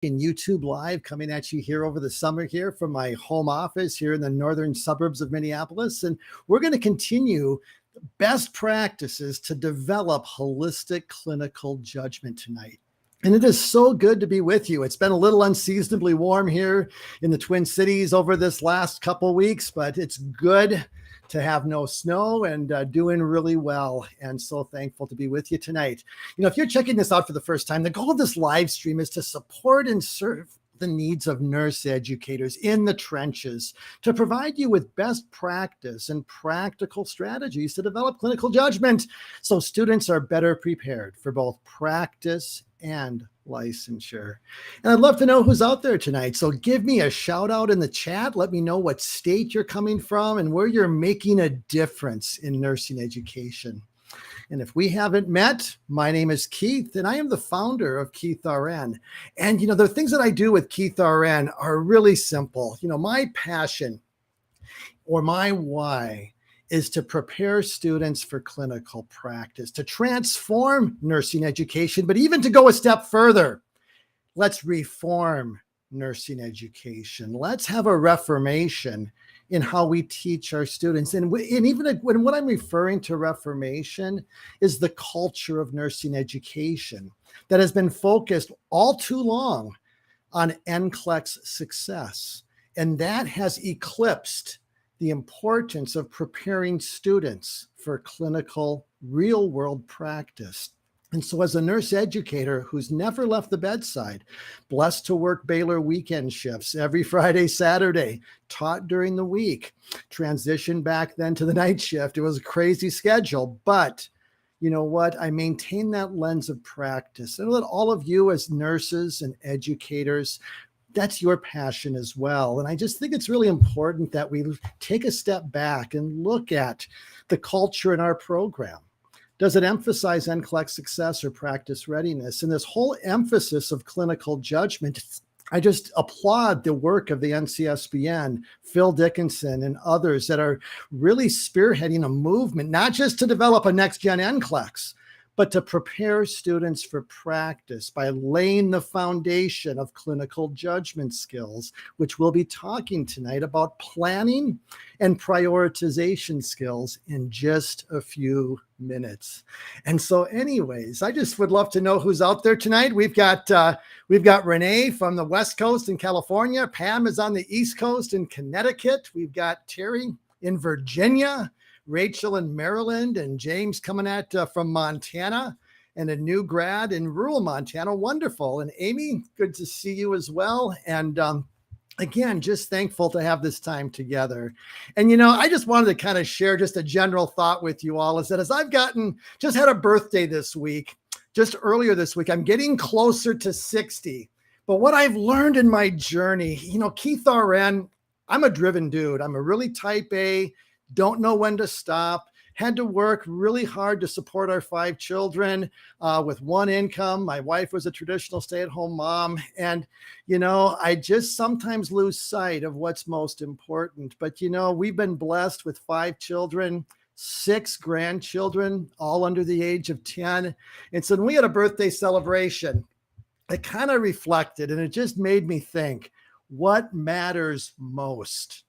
in YouTube Live, coming at you here over the summer here from my home office here in the northern suburbs of Minneapolis. And we're going to continue best practices to develop holistic clinical judgment tonight. And it is so good to be with you. It's been a little unseasonably warm here in the Twin Cities over this last couple weeks, but it's good to have no snow and doing really well. And so thankful to be with you tonight. You know, if you're checking this out for the first time, the goal of this live stream is to support and serve the needs of nurse educators in the trenches, to provide you with best practice and practical strategies to develop clinical judgment so students are better prepared for both practice and licensure. And I'd love to know who's out there tonight. So give me a shout out in the chat. Let me know what state you're coming from and where you're making a difference in nursing education. And if we haven't met, my name is Keith, and I am the founder of Keith RN. And, you know, the things that I do with Keith RN are really simple. You know, my passion or my why is to prepare students for clinical practice, to transform nursing education, but even to go a step further. Let's reform nursing education. Let's have a reformation in how we teach our students. And even when what I'm referring to reformation is the culture of nursing education that has been focused all too long on NCLEX success. And that has eclipsed the importance of preparing students for clinical real world practice. And so as a nurse educator who's never left the bedside, blessed to work Baylor weekend shifts every Friday, Saturday, taught during the week, transitioned back then to the night shift. It was a crazy schedule, but you know what? I maintain that lens of practice. And let all of you as nurses and educators, that's your passion as well. And I just think it's really important that we take a step back and look at the culture in our program. Does it emphasize NCLEX success or practice readiness? And this whole emphasis of clinical judgment, I just applaud the work of the NCSBN, Phil Dickinson, and others that are really spearheading a movement, not just to develop a NextGen NCLEX, but to prepare students for practice by laying the foundation of clinical judgment skills, which we'll be talking tonight about planning and prioritization skills in just a few minutes. And so anyways, I just would love to know who's out there tonight. We've got Renee from the West Coast in California. Pam is on the East Coast in Connecticut. We've got Terry in Virginia, Rachel in Maryland, and James coming at from Montana, and a new grad in rural Montana. Wonderful. And Amy, good to see you as well. And again, just thankful to have this time together. And, you know, I just wanted to kind of share just a general thought with you all is that as I've just had a birthday this week, just earlier this week, I'm getting closer to 60. But what I've learned in my journey, you know, Keith RN, I'm a driven dude. I'm a really type A, don't know when to stop, had to work really hard to support our 5 children with one income. My wife was a traditional stay-at-home mom. And, you know, I just sometimes lose sight of what's most important. But, you know, we've been blessed with 5 children, 6 grandchildren, all under the age of 10. And so when we had a birthday celebration, it kind of reflected, and it just made me think, what matters most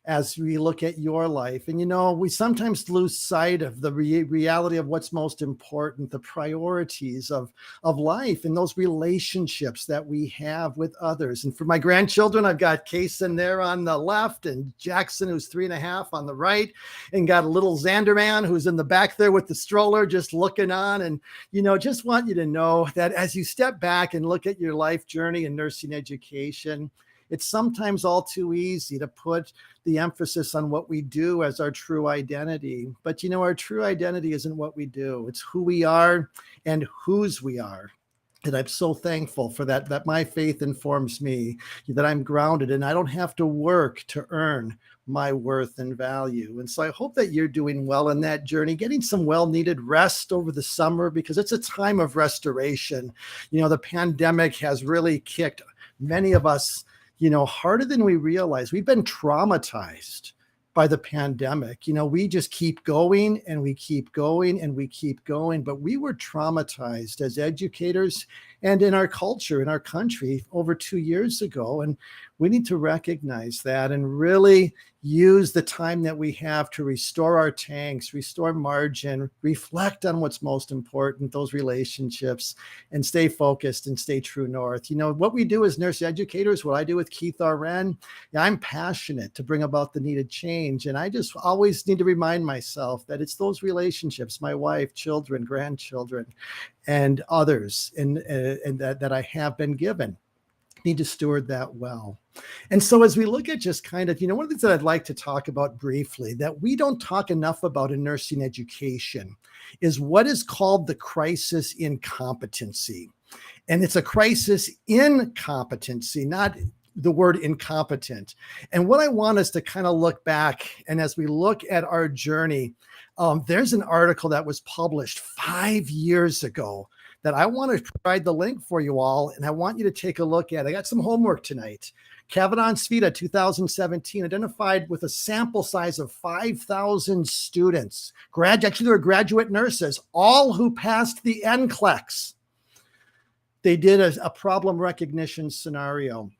as we look at your life? And, you know, we sometimes lose sight of the reality of what's most important, the priorities of life and those relationships that we have with others. And for my grandchildren, I've got Kason there on the left and Jackson, who's 3.5 on the right, and got a little Xanderman who's in the back there with the stroller, just looking on. And, you know, just want you to know that as you step back and look at your life journey in nursing education, it's sometimes all too easy to put the emphasis on what we do as our true identity. But, you know, our true identity isn't what we do. It's who we are and whose we are. And I'm so thankful for that my faith informs me, that I'm grounded and I don't have to work to earn my worth and value. And so I hope that you're doing well in that journey, getting some well-needed rest over the summer, because it's a time of restoration. You know, the pandemic has really kicked many of us, you know, harder than we realize. We've been traumatized by the pandemic. We just keep going and we keep going and we keep going. But we were traumatized as educators and in our culture, in our country over 2 years ago. And we need to recognize that and really use the time that we have to restore our tanks, restore margin, reflect on what's most important, those relationships, and stay focused and stay true north. What we do as nurse educators, what I do with Keith RN, I'm passionate to bring about the needed change. And I just always need to remind myself that it's those relationships, my wife, children, grandchildren, and others, and that I have been given. Need to steward that well. And so as we look at just kind of, one of the things that I'd like to talk about briefly that we don't talk enough about in nursing education is what is called the crisis in competency. And it's a crisis in competency, not the word incompetent. And what I want us to kind of look back, and as we look at our journey, there's an article that was published 5 years ago that I want to provide the link for you all, and I want you to take a look at. I got some homework tonight. Kavanaugh and Svita, 2017, identified with a sample size of 5,000 students. Actually, they were graduate nurses, all who passed the NCLEX. They did a problem recognition scenario.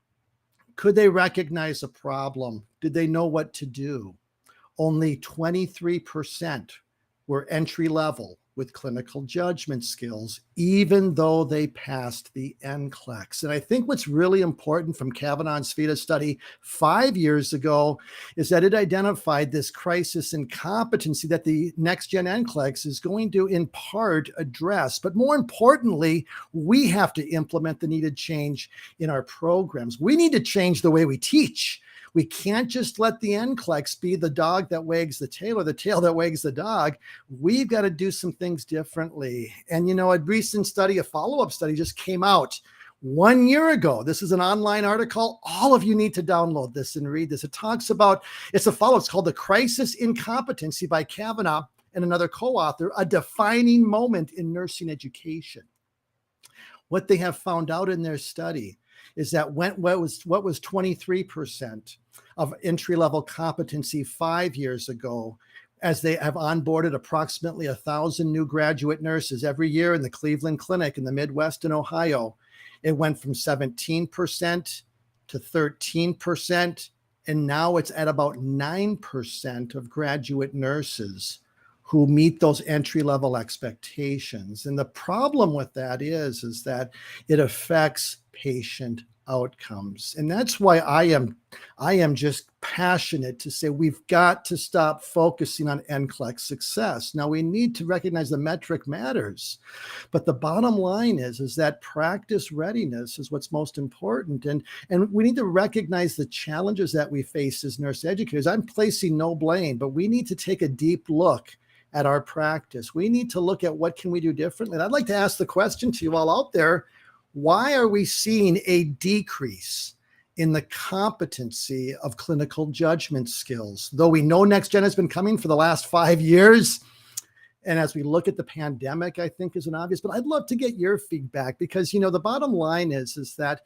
Could they recognize a problem? Did they know what to do? Only 23% were entry level with clinical judgment skills, even though they passed the NCLEX. And I think what's really important from Kavanaugh and Svita's study 5 years ago is that it identified this crisis in competency that the NextGen NCLEX is going to in part address. But more importantly, we have to implement the needed change in our programs. We need to change the way we teach. We can't just let the NCLEX be the dog that wags the tail or the tail that wags the dog. We've got to do some things differently. And, a recent study, a follow-up study just came out 1 year ago. This is an online article. All of you need to download this and read this. It talks about, it's a follow-up. It's called The Crisis in Competency by Kavanaugh and another co-author, a defining moment in nursing education. What they have found out in their study is that what was 23% of entry-level competency 5 years ago, as they have onboarded approximately 1,000 new graduate nurses every year in the Cleveland Clinic in the Midwest and Ohio, it went from 17% to 13%, and now it's at about 9% of graduate nurses who meet those entry-level expectations. And the problem with that is that it affects patient outcomes. And that's why I am just passionate to say we've got to stop focusing on NCLEX success. Now, we need to recognize the metric matters, but the bottom line is that practice readiness is what's most important. And we need to recognize the challenges that we face as nurse educators. I'm placing no blame, but we need to take a deep look at our practice. We need to look at what can we do differently. And I'd like to ask the question to you all out there, why are we seeing a decrease in the competency of clinical judgment skills? Though we know NextGen has been coming for the last 5 years, and as we look at the pandemic, I think is an obvious, but I'd love to get your feedback because, the bottom line is that,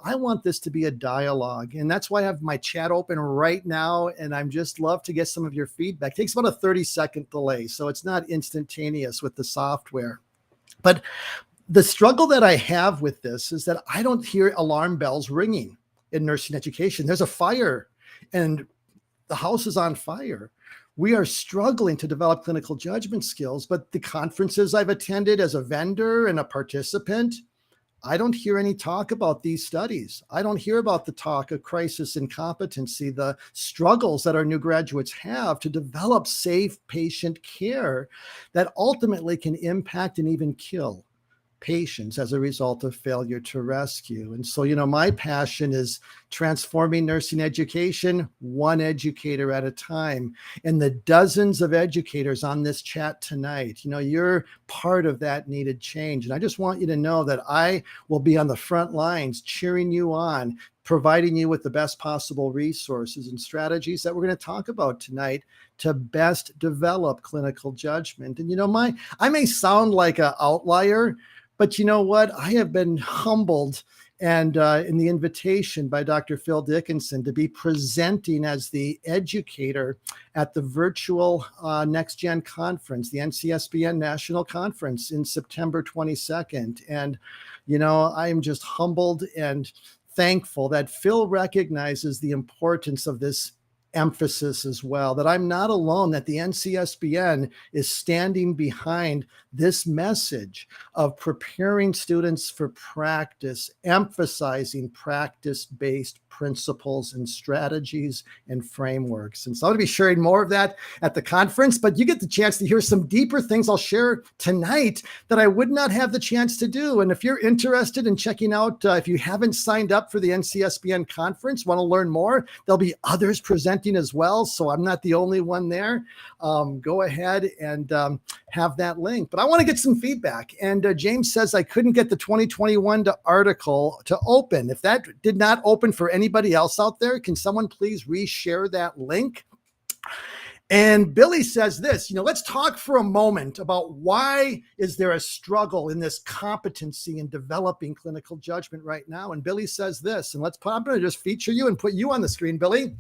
I want this to be a dialogue, and that's why I have my chat open right now, and I'm just love to get some of your feedback. It takes about a 30-second delay, so it's not instantaneous with the software. But the struggle that I have with this is that I don't hear alarm bells ringing in nursing education. There's a fire and the house is on fire. We are struggling to develop clinical judgment skills, but the conferences I've attended as a vendor and a participant, I don't hear any talk about these studies. I don't hear about the talk of crisis in competency, the struggles that our new graduates have to develop safe patient care that ultimately can impact and even kill patients as a result of failure to rescue. And so, my passion is transforming nursing education one educator at a time. And the dozens of educators on this chat tonight, you're part of that needed change. And I just want you to know that I will be on the front lines cheering you on, providing you with the best possible resources and strategies that we're going to talk about tonight to best develop clinical judgment. And I may sound like an outlier, but you know what? I have been humbled And in the invitation by Dr. Phil Dickinson to be presenting as the educator at the virtual NextGen conference, the NCSBN National Conference in September 22nd. And, I am just humbled and thankful that Phil recognizes the importance of this emphasis as well, that I'm not alone, that the NCSBN is standing behind this message of preparing students for practice, emphasizing practice-based principles and strategies and frameworks. And so I'm going to be sharing more of that at the conference, but you get the chance to hear some deeper things I'll share tonight that I would not have the chance to do. And if you're interested in checking out, if you haven't signed up for the NCSBN conference, want to learn more, there'll be others presenting as well. So I'm not the only one there. Go ahead and have that link. But I want to get some feedback. And James says, I couldn't get the 2021 article to open. If that did not open for anybody else out there, can someone please reshare that link? And Billy says this, let's talk for a moment about why is there a struggle in this competency in developing clinical judgment right now? And Billy says this, and I'm going to just feature you and put you on the screen, Billy.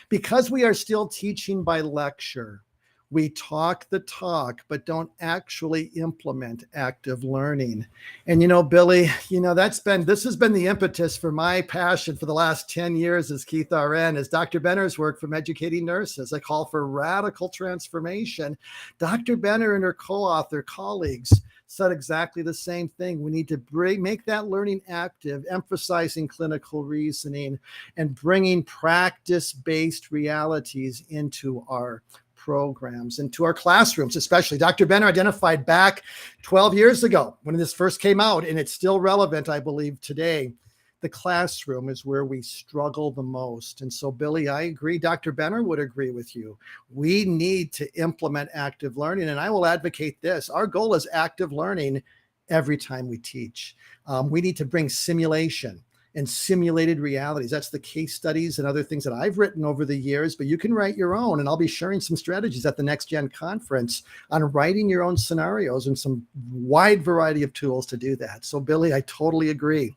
Because we are still teaching by lecture, we talk the talk, but don't actually implement active learning. And, Billy, this has been the impetus for my passion for the last 10 years as Keith RN, as Dr. Benner's work from educating nurses. I call for radical transformation. Dr. Benner and her co-author colleagues said exactly the same thing. We need to make that learning active, emphasizing clinical reasoning and bringing practice-based realities into our programs and to our classrooms, especially. Dr. Benner identified back 12 years ago when this first came out, and it's still relevant, I believe, today. The classroom is where we struggle the most. And so, Billy, I agree. Dr. Benner would agree with you. We need to implement active learning. And I will advocate this. Our goal is active learning every time we teach. We need to bring simulation and simulated realities. That's the case studies and other things that I've written over the years, but you can write your own. And I'll be sharing some strategies at the NextGen conference on writing your own scenarios and some wide variety of tools to do that. So, Billy, I totally agree.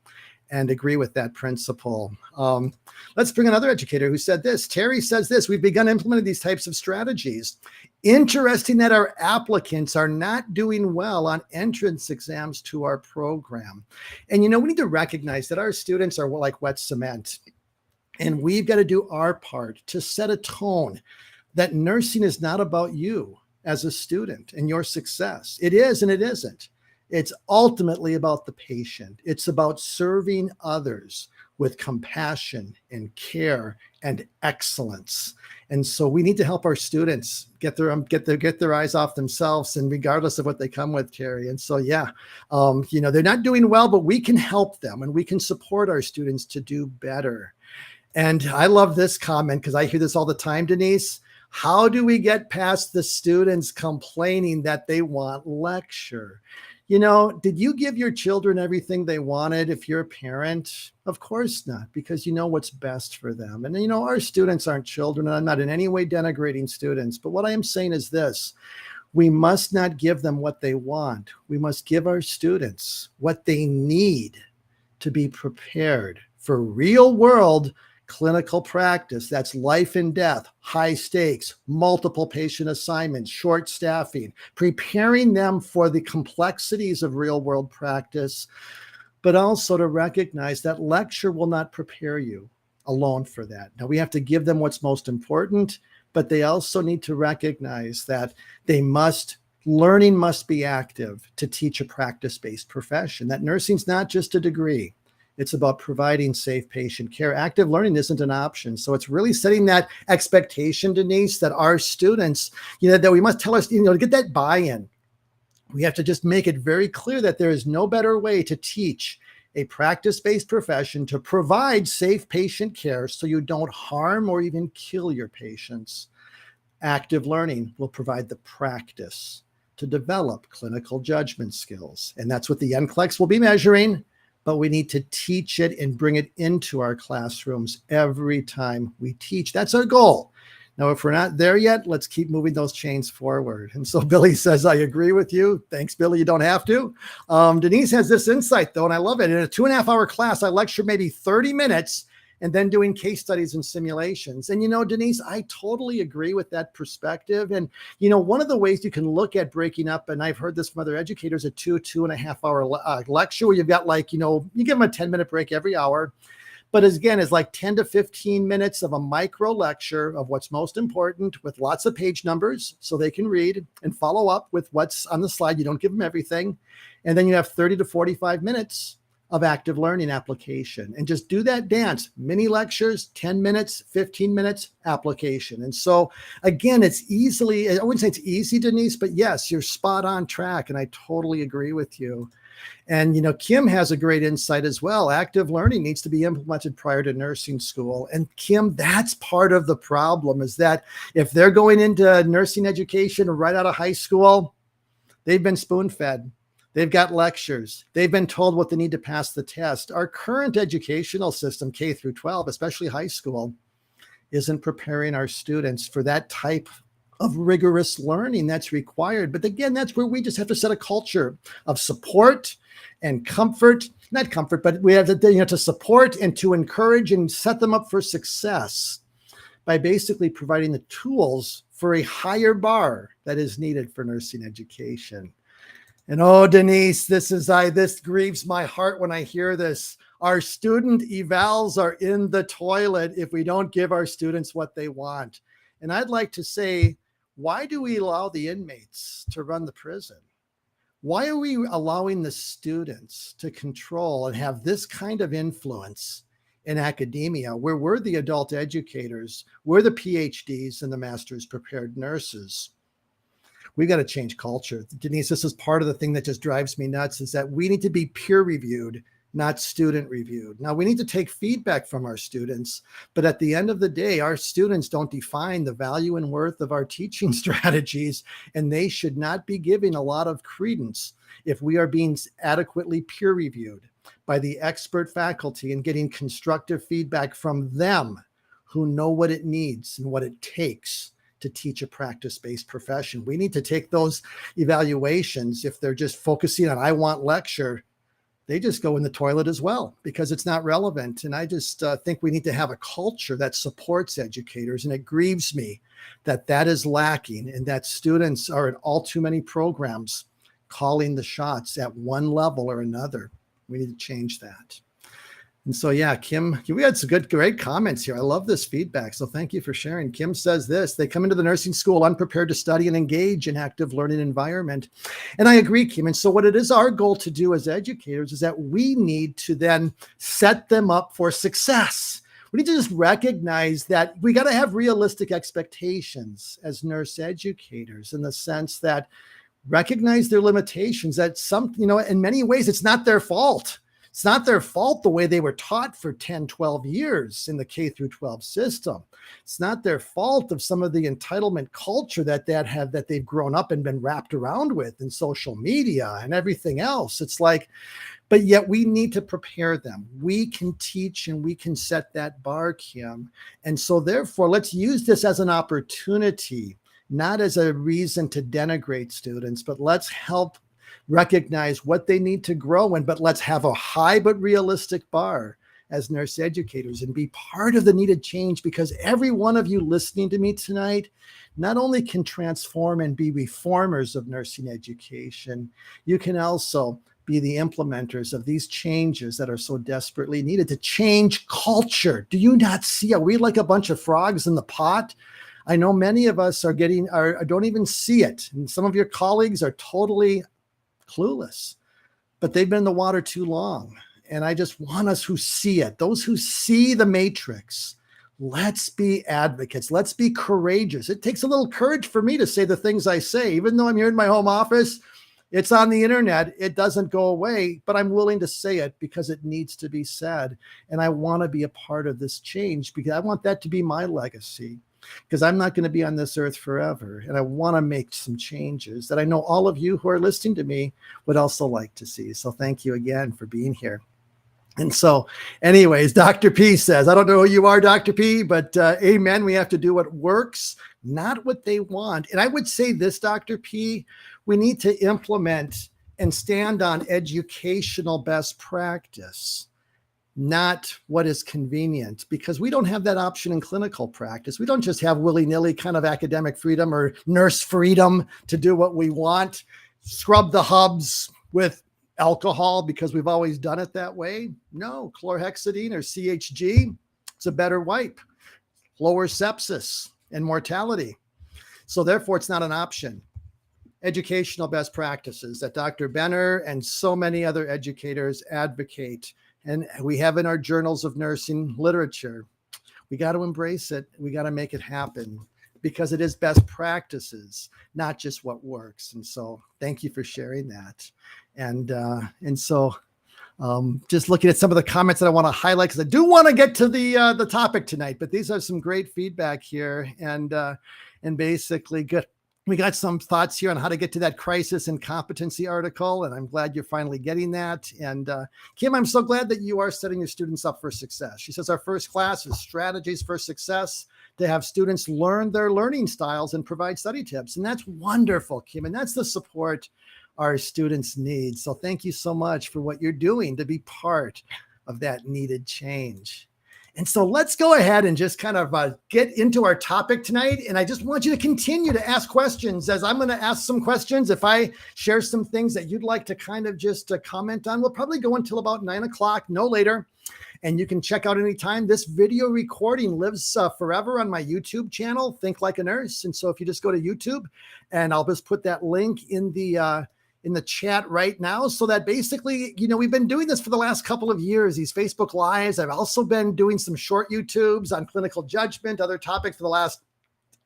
And agree with that principle. Let's bring another educator who said this. Terry says this, we've begun implementing these types of strategies. Interesting that our applicants are not doing well on entrance exams to our program. And, we need to recognize that our students are like wet cement. And we've got to do our part to set a tone that nursing is not about you as a student and your success. It is and it isn't. It's ultimately about the patient. It's about serving others with compassion and care and excellence. And so we need to help our students get their eyes off themselves, and regardless of what they come with, Terry. And so, they're not doing well, but we can help them and we can support our students to do better. And I love this comment because I hear this all the time, Denise. How do we get past the students complaining that they want lecture? Did you give your children everything they wanted if you're a parent? Of course not, because you know what's best for them. And, our students aren't children, and I'm not in any way denigrating students. But what I am saying is this. We must not give them what they want. We must give our students what they need to be prepared for real world clinical practice. That's life and death, high stakes, multiple patient assignments, short staffing, preparing them for the complexities of real world practice, but also to recognize that lecture will not prepare you alone for that. Now, we have to give them what's most important, but they also need to recognize that learning must be active to teach a practice-based profession, that nursing's not just a degree. It's about providing safe patient care. Active learning isn't an option. So it's really setting that expectation, Denise, that our students, that we must tell us, to get that buy-in. We have to just make it very clear that there is no better way to teach a practice-based profession to provide safe patient care so you don't harm or even kill your patients. Active learning will provide the practice to develop clinical judgment skills. And that's what the NCLEX will be measuring. But we need to teach it and bring it into our classrooms every time we teach. That's our goal. Now, if we're not there yet, let's keep moving those chains forward. And so Billy says, I agree with you. Thanks, Billy. You don't have to. Denise has this insight, though, and I love it. In a 2.5-hour class, I lecture maybe 30 minutes and then doing case studies and simulations. And, Denise, I totally agree with that perspective. And, one of the ways you can look at breaking up, and I've heard this from other educators, a 2.5-hour lecture where you've got you give them a 10-minute break every hour. But again, it's like 10 to 15 minutes of a micro lecture of what's most important with lots of page numbers so they can read and follow up with what's on the slide. You don't give them everything. And then you have 30 to 45 minutes of active learning application, and just do that dance, mini lectures, 10 minutes, 15 minutes application. And so again, it's easily, I wouldn't say it's easy, Denise, but yes, you're spot on track. And I totally agree with you. And, Kim has a great insight as well. Active learning needs to be implemented prior to nursing school. And Kim, that's part of the problem, is that if they're going into nursing education right out of high school, they've been spoon-fed. They've got lectures. They've been told what they need to pass the test. Our current educational system, K through 12, especially high school, isn't preparing our students for that type of rigorous learning that's required. But again, that's where we just have to set a culture of support and comfort, not comfort, but we have to, to support and to encourage and set them up for success by basically providing the tools for a higher bar that is needed for nursing education. And oh, Denise, this grieves my heart when I hear this. Our student evals are in the toilet if we don't give our students what they want. And I'd like to say, why do we allow the inmates to run the prison? Why are we allowing the students to control and have this kind of influence in academia, where we're the adult educators, we're the PhDs and the master's prepared nurses? We got to change culture. Denise, this is part of the thing that just drives me nuts, is that we need to be peer reviewed, not student reviewed. Now, we need to take feedback from our students, but at the end of the day, our students don't define the value and worth of our teaching strategies, and they should not be giving a lot of credence if we are being adequately peer reviewed by the expert faculty and getting constructive feedback from them who know what it needs and what it takes to teach a practice-based profession. We need to take those evaluations. If they're just focusing on, I want lecture, they just go in the toilet as well, because it's not relevant. And I just think we need to have a culture that supports educators. And it grieves me that that is lacking, and that students are in all too many programs calling the shots at one level or another. We need to change that. And so, yeah, Kim, we had some great comments here. I love this feedback. So thank you for sharing. Kim says this: they come into the nursing school unprepared to study and engage in active learning environment. And I agree, Kim. And so what it is our goal to do as educators is that we need to then set them up for success. We need to just recognize that we got to have realistic expectations as nurse educators, in the sense that recognize their limitations, that in many ways, it's not their fault. It's not their fault the way they were taught for 10, 12 years in the K through 12 system. It's not their fault of some of the entitlement culture that they've grown up and been wrapped around with in social media and everything else. It's like, but yet we need to prepare them. We can teach and we can set that bar, Kim. And so therefore, let's use this as an opportunity, not as a reason to denigrate students, but let's help recognize what they need to grow in, but let's have a high but realistic bar as nurse educators and be part of the needed change, because every one of you listening to me tonight not only can transform and be reformers of nursing education, you can also be the implementers of these changes that are so desperately needed to change culture. Do you not see? Are we like a bunch of frogs in the pot? I know many of us don't even see it. And some of your colleagues are totally clueless, but they've been in the water too long. And I just want us who see it, those who see the matrix, let's be advocates. Let's be courageous. It takes a little courage for me to say the things I say, even though I'm here in my home office. It's on the internet. It doesn't go away, but I'm willing to say it because it needs to be said. And I want to be a part of this change, because I want that to be my legacy, because I'm not going to be on this earth forever. And I want to make some changes that I know all of you who are listening to me would also like to see. So thank you again for being here. And so, anyways, Dr. P says, I don't know who you are, Dr. P, but amen. We have to do what works, not what they want. And I would say this, Dr. P, we need to implement and stand on educational best practice, not what is convenient, because we don't have that option in clinical practice. We don't just have willy-nilly kind of academic freedom or nurse freedom to do what we want, scrub the hubs with alcohol because we've always done it that way. No, chlorhexidine or CHG, it's a better wipe, lower sepsis and mortality. So therefore, it's not an option. Educational best practices that Dr. Benner and so many other educators advocate, and we have in our journals of nursing literature. We got to embrace it. We got to make it happen because it is best practices, not just what works. And so thank you for sharing that. And so just looking at some of the comments that I want to highlight, because I do want to get to the topic tonight, but these are some great feedback here, and basically good. We got some thoughts here on how to get to that crisis and competency article, and I'm glad you're finally getting that. And Kim, I'm so glad that you are setting your students up for success. She says our first class is strategies for success, to have students learn their learning styles and provide study tips. And that's wonderful, Kim, and that's the support our students need. So thank you so much for what you're doing to be part of that needed change. And so let's go ahead and just kind of get into our topic tonight. And I just want you to continue to ask questions as I'm going to ask some questions. If I share some things that you'd like to kind of just comment on, we'll probably go until about 9 o'clock, no later. And you can check out anytime. This video recording lives forever on my YouTube channel, Think Like a Nurse. And so if you just go to YouTube, and I'll just put that link in the chat right now, so that basically, we've been doing this for the last couple of years, these Facebook Lives. I've also been doing some short YouTubes on clinical judgment, other topics for the last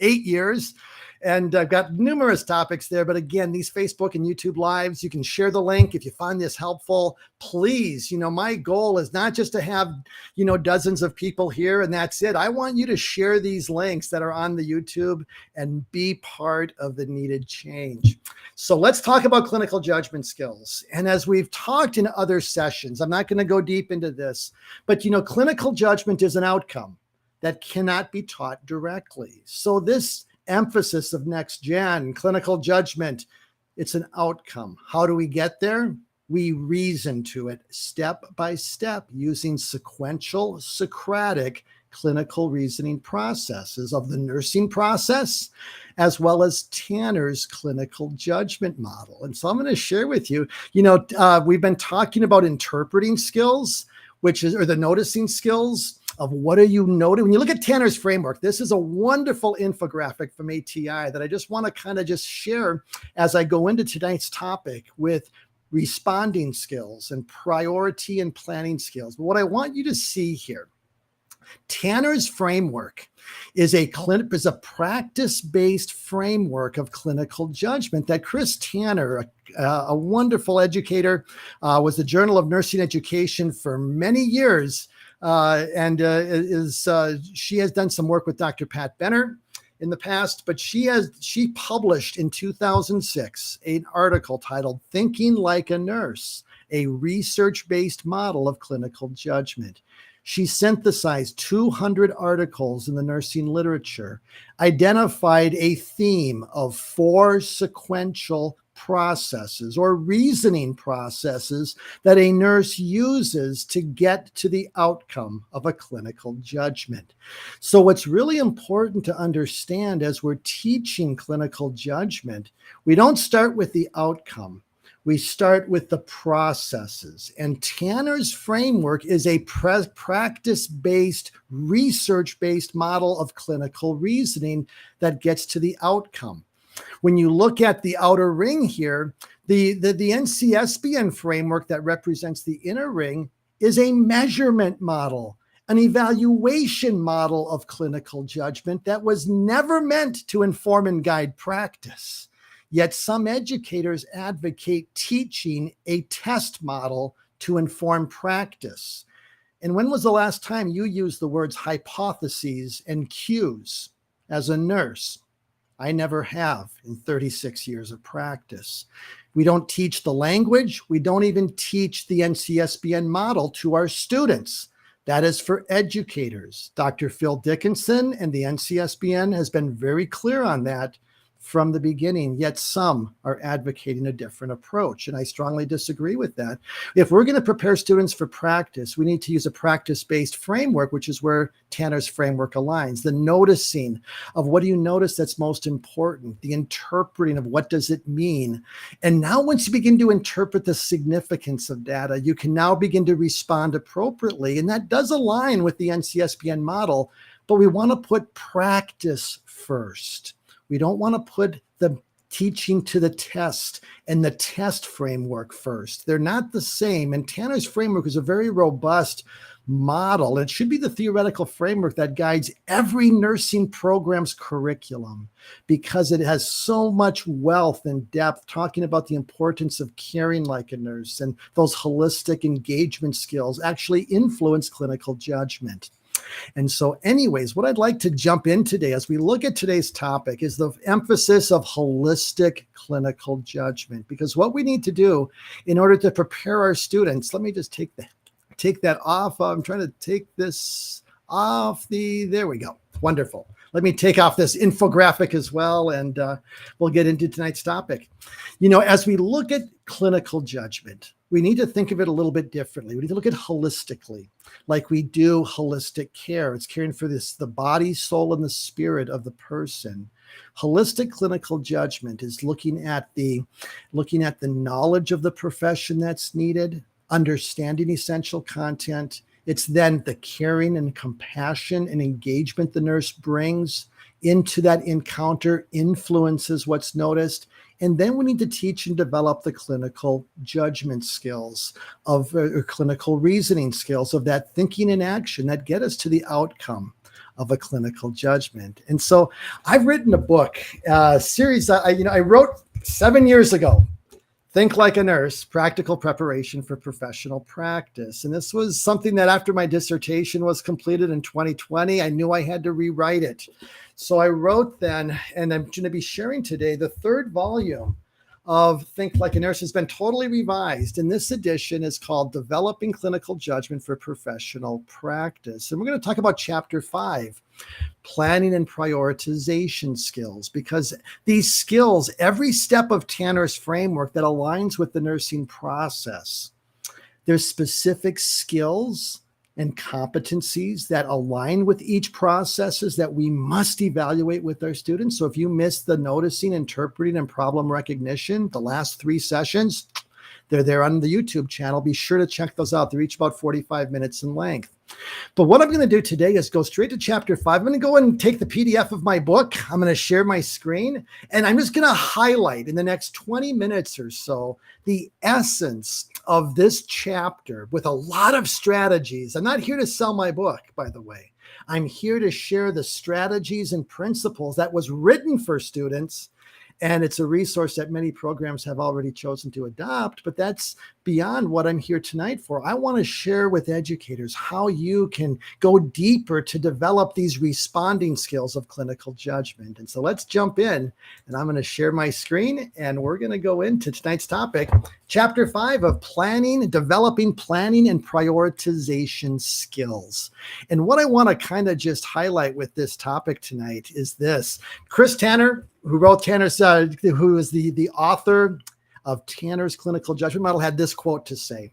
8 years. And I've got numerous topics there. But again, these Facebook and YouTube Lives, you can share the link if you find this helpful. Please, my goal is not just to have, dozens of people here and that's it. I want you to share these links that are on the YouTube and be part of the needed change. So let's talk about clinical judgment skills. And as we've talked in other sessions, I'm not going to go deep into this, but clinical judgment is an outcome that cannot be taught directly. So this emphasis of NextGen, clinical judgment, it's an outcome. How do we get there? We reason to it step by step using sequential, Socratic clinical reasoning processes of the nursing process, as well as Tanner's clinical judgment model. And so I'm going to share with you, we've been talking about interpreting skills, or the noticing skills of what are you noting. When you look at Tanner's framework, this is a wonderful infographic from ATI that I just want to kind of just share as I go into tonight's topic with responding skills and priority and planning skills. But what I want you to see here, Tanner's framework is a practice-based framework of clinical judgment that Chris Tanner, a wonderful educator, was the Journal of Nursing Education for many years, she has done some work with Dr. Pat Benner in the past, but she published in 2006 an article titled "Thinking Like a Nurse: A Research-Based Model of Clinical Judgment." She synthesized 200 articles in the nursing literature, identified a theme of 4 sequential processes or reasoning processes that a nurse uses to get to the outcome of a clinical judgment. So what's really important to understand as we're teaching clinical judgment, we don't start with the outcome. We start with the processes. And Tanner's framework is a practice-based, research-based model of clinical reasoning that gets to the outcome. When you look at the outer ring here, the NCSBN framework that represents the inner ring is a measurement model, an evaluation model of clinical judgment that was never meant to inform and guide practice. Yet some educators advocate teaching a test model to inform practice. And when was the last time you used the words hypotheses and cues as a nurse? I never have in 36 years of practice. We don't teach the language. We don't even teach the NCSBN model to our students. That is for educators. Dr. Phil Dickinson and the NCSBN has been very clear on that from the beginning, yet some are advocating a different approach. And I strongly disagree with that. If we're going to prepare students for practice, we need to use a practice-based framework, which is where Tanner's framework aligns. The noticing of what do you notice that's most important, the interpreting of what does it mean. And now once you begin to interpret the significance of data, you can now begin to respond appropriately. And that does align with the NCSBN model, but we want to put practice first. We don't want to put the teaching to the test and the test framework first. They're not the same. And Tanner's framework is a very robust model. It should be the theoretical framework that guides every nursing program's curriculum because it has so much wealth and depth talking about the importance of caring like a nurse, and those holistic engagement skills actually influence clinical judgment. And so anyways, what I'd like to jump in today as we look at today's topic is the emphasis of holistic clinical judgment, because what we need to do in order to prepare our students, let me just take that off. I'm trying to take this off there we go. Wonderful. Let me take off this infographic as well, and we'll get into tonight's topic. You know, as we look at clinical judgment, we need to think of it a little bit differently. We need to look at holistically, like we do holistic care. It's caring for the body, soul, and the spirit of the person. Holistic clinical judgment is looking at the knowledge of the profession that's needed, understanding essential content. It's then the caring and compassion and engagement the nurse brings into that encounter influences what's noticed. And then we need to teach and develop the clinical judgment skills of clinical reasoning skills of that thinking and action that get us to the outcome of a clinical judgment. And so I've written a book, series I wrote 7 years ago, Think Like a Nurse, Practical Preparation for Professional Practice. And this was something that after my dissertation was completed in 2020, I knew I had to rewrite it. So I wrote then, and I'm going to be sharing today, the third volume of Think Like a Nurse has been totally revised. And this edition is called Developing Clinical Judgment for Professional Practice. And we're going to talk about Chapter 5, Planning and Prioritization Skills, because these skills, every step of Tanner's framework that aligns with the nursing process, there's specific skills and competencies that align with each processes that we must evaluate with our students. So if you missed the noticing, interpreting, and problem recognition, the last 3 sessions, they're there on the YouTube channel. Be sure to check those out. They're each about 45 minutes in length. But what I'm going to do today is go straight to Chapter 5. I'm going to go and take the PDF of my book. I'm going to share my screen, and I'm just going to highlight in the next 20 minutes or so the essence of this chapter with a lot of strategies. I'm not here to sell my book, by the way. I'm here to share the strategies and principles that was written for students. And it's a resource that many programs have already chosen to adopt, but that's beyond what I'm here tonight for. I want to share with educators how you can go deeper to develop these responding skills of clinical judgment. And so let's jump in, and I'm going to share my screen, and we're going to go into tonight's topic, Chapter 5 of Developing Planning and Prioritization Skills. And what I want to kind of just highlight with this topic tonight is this. Chris Tanner, who wrote Tanner's, who is the author of Tanner's Clinical Judgment Model, had this quote to say: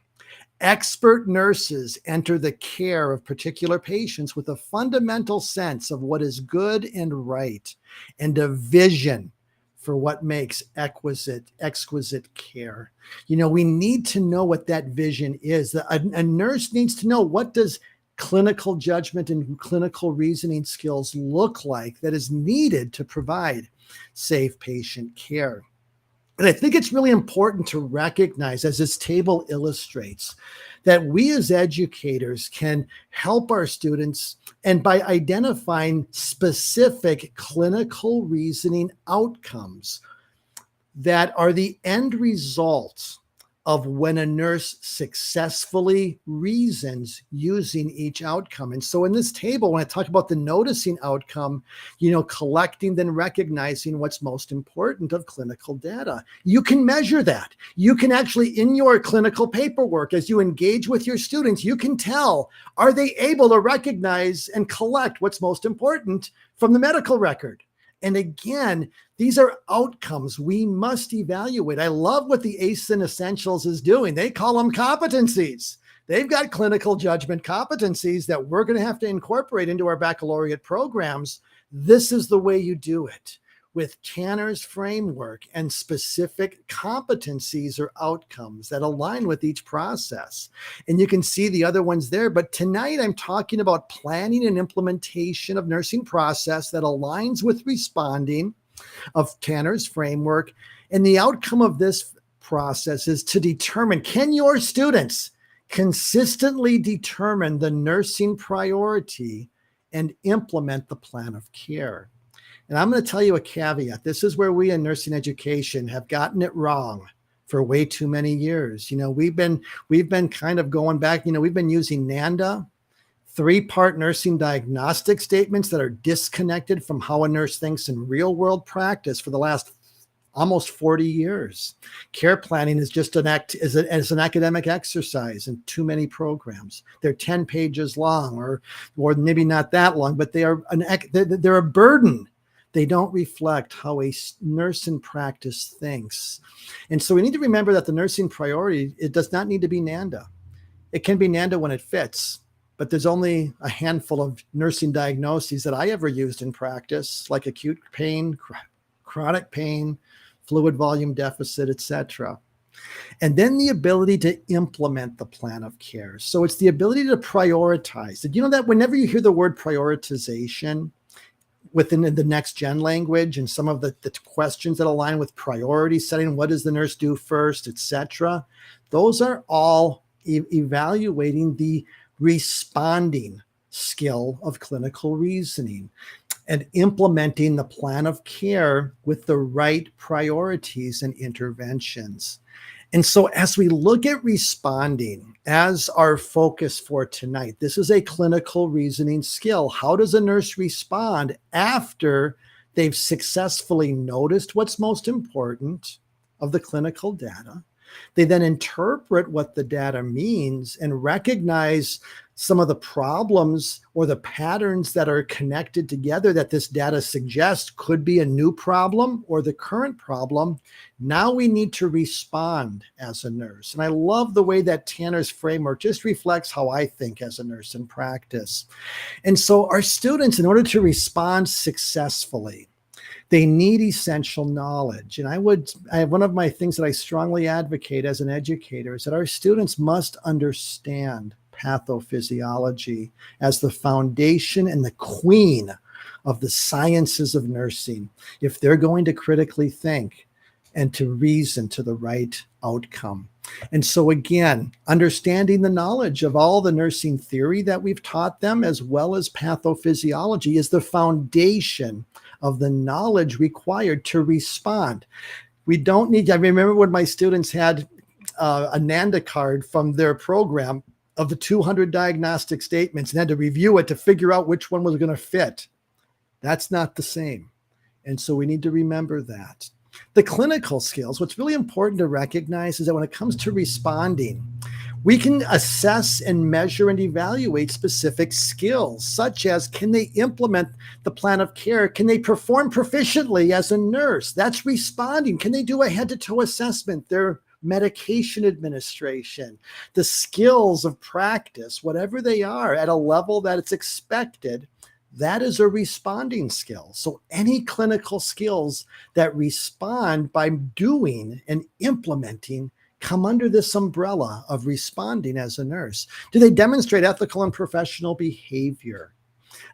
expert nurses enter the care of particular patients with a fundamental sense of what is good and right, and a vision for what makes exquisite care. You know, we need to know what that vision is. A nurse needs to know, what does clinical judgment and clinical reasoning skills look like that is needed to provide safe patient care. And I think it's really important to recognize, as this table illustrates, that we as educators can help our students, and by identifying specific clinical reasoning outcomes that are the end result of when a nurse successfully reasons using each outcome. And so in this table, when I talk about the noticing outcome, collecting, then recognizing what's most important of clinical data, you can measure that. You can actually, in your clinical paperwork, as you engage with your students, you can tell, are they able to recognize and collect what's most important from the medical record? And again, these are outcomes we must evaluate. I love what the ACEN Essentials is doing. They call them competencies. They've got clinical judgment competencies that we're going to have to incorporate into our baccalaureate programs. This is the way you do it, with Tanner's framework and specific competencies or outcomes that align with each process. And you can see the other ones there. But tonight I'm talking about planning and implementation of nursing process that aligns with responding of Tanner's framework. And the outcome of this process is to determine, can your students consistently determine the nursing priority and implement the plan of care? And I'm going to tell you a caveat. This is where we in nursing education have gotten it wrong for way too many years. We've been kind of going back, we've been using NANDA, 3-part nursing diagnostic statements that are disconnected from how a nurse thinks in real world practice for the last almost 40 years. Care planning is just an academic exercise in too many programs. They're 10 pages long, or maybe not that long, but they're a burden. They don't reflect how a nurse in practice thinks. And so we need to remember that the nursing priority, it does not need to be NANDA. It can be NANDA when it fits, but there's only a handful of nursing diagnoses that I ever used in practice, like acute pain, chronic pain, fluid volume deficit, etc. And then the ability to implement the plan of care. So it's the ability to prioritize. Did you know that whenever you hear the word prioritization within the NextGen language and some of the questions that align with priority setting, what does the nurse do first, etc., those are all evaluating the responding skill of clinical reasoning and implementing the plan of care with the right priorities and interventions. And so as we look at responding as our focus for tonight, this is a clinical reasoning skill. How does a nurse respond after they've successfully noticed what's most important of the clinical data? They then interpret what the data means and recognize some of the problems or the patterns that are connected together that this data suggests could be a new problem or the current problem. Now we need to respond as a nurse. And I love the way that Tanner's framework just reflects how I think as a nurse in practice. And so our students, in order to respond successfully, they need essential knowledge. And I have one of my things that I strongly advocate as an educator is that our students must understand pathophysiology as the foundation and the queen of the sciences of nursing if they're going to critically think and to reason to the right outcome. And so again, understanding the knowledge of all the nursing theory that we've taught them, as well as pathophysiology, is the foundation of the knowledge required to respond. We don't need, I remember when my students had a NANDA card from their program of the 200 diagnostic statements and had to review it to figure out which one was going to fit. That's not the same. And so we need to remember that. The clinical skills, what's really important to recognize is that when it comes to responding, we can assess and measure and evaluate specific skills, such as, can they implement the plan of care? Can they perform proficiently as a nurse? That's responding. Can they do a head-to-toe assessment? Their medication administration, the skills of practice, whatever they are at a level that it's expected, that is a responding skill. So any clinical skills that respond by doing and implementing come under this umbrella of responding as a nurse. Do they demonstrate ethical and professional behavior?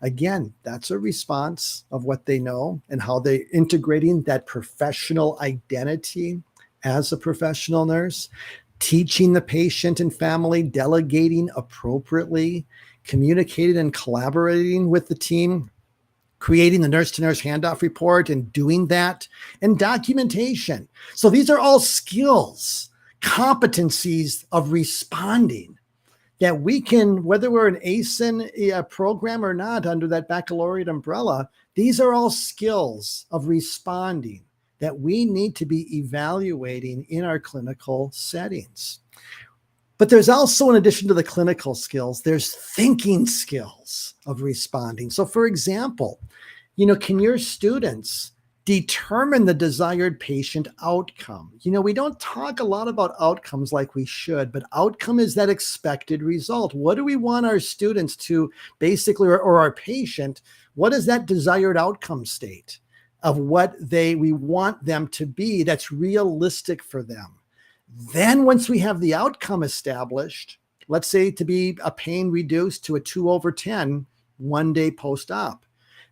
Again, that's a response of what they know and how they're integrating that professional identity as a professional nurse, teaching the patient and family, delegating appropriately, communicating and collaborating with the team, creating the nurse-to-nurse handoff report and doing that, and documentation. So these are all skills, competencies of responding that we can, whether we're an ASIN program or not under that baccalaureate umbrella, these are all skills of responding that we need to be evaluating in our clinical settings. But there's also, in addition to the clinical skills, there's thinking skills of responding. So for example, can your students determine the desired patient outcome? We don't talk a lot about outcomes like we should, but outcome is that expected result. What do we want our students to basically, or our patient, what is that desired outcome state of what we want them to be that's realistic for them? Then once we have the outcome established, let's say to be a pain reduced to a 2/10 one day post-op,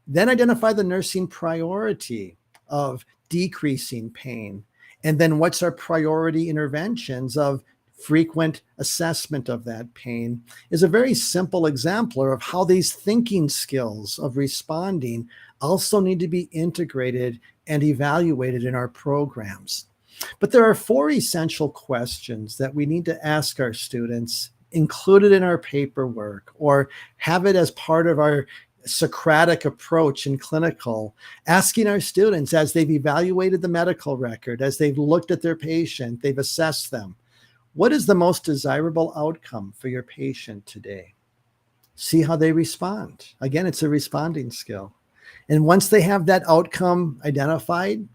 then identify the nursing priority of decreasing pain. And then what's our priority interventions of frequent assessment of that pain is a very simple exemplar of how these thinking skills of responding also need to be integrated and evaluated in our programs. But there are 4 essential questions that we need to ask our students, included in our paperwork, or have it as part of our Socratic approach in clinical, asking our students as they've evaluated the medical record, as they've looked at their patient, they've assessed them, what is the most desirable outcome for your patient today? See how they respond. Again, it's a responding skill. And once they have that outcome identified,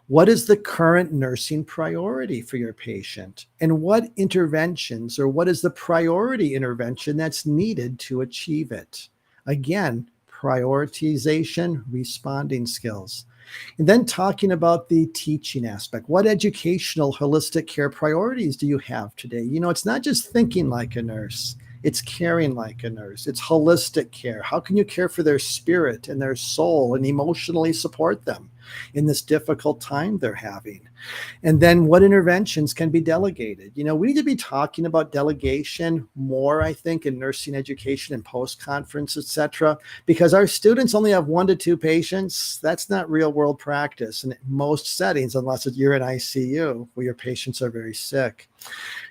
what is the current nursing priority for your patient? And what interventions, or what is the priority intervention that's needed to achieve it? Again, prioritization, responding skills. And then talking about the teaching aspect. What educational holistic care priorities do you have today? It's not just thinking like a nurse. It's caring like a nurse. It's holistic care. How can you care for their spirit and their soul and emotionally support them in this difficult time they're having? And then what interventions can be delegated? We need to be talking about delegation more, I think, in nursing education and post-conference, et cetera, because our students only have 1 to 2 patients. That's not real world practice in most settings, unless you're in ICU where your patients are very sick.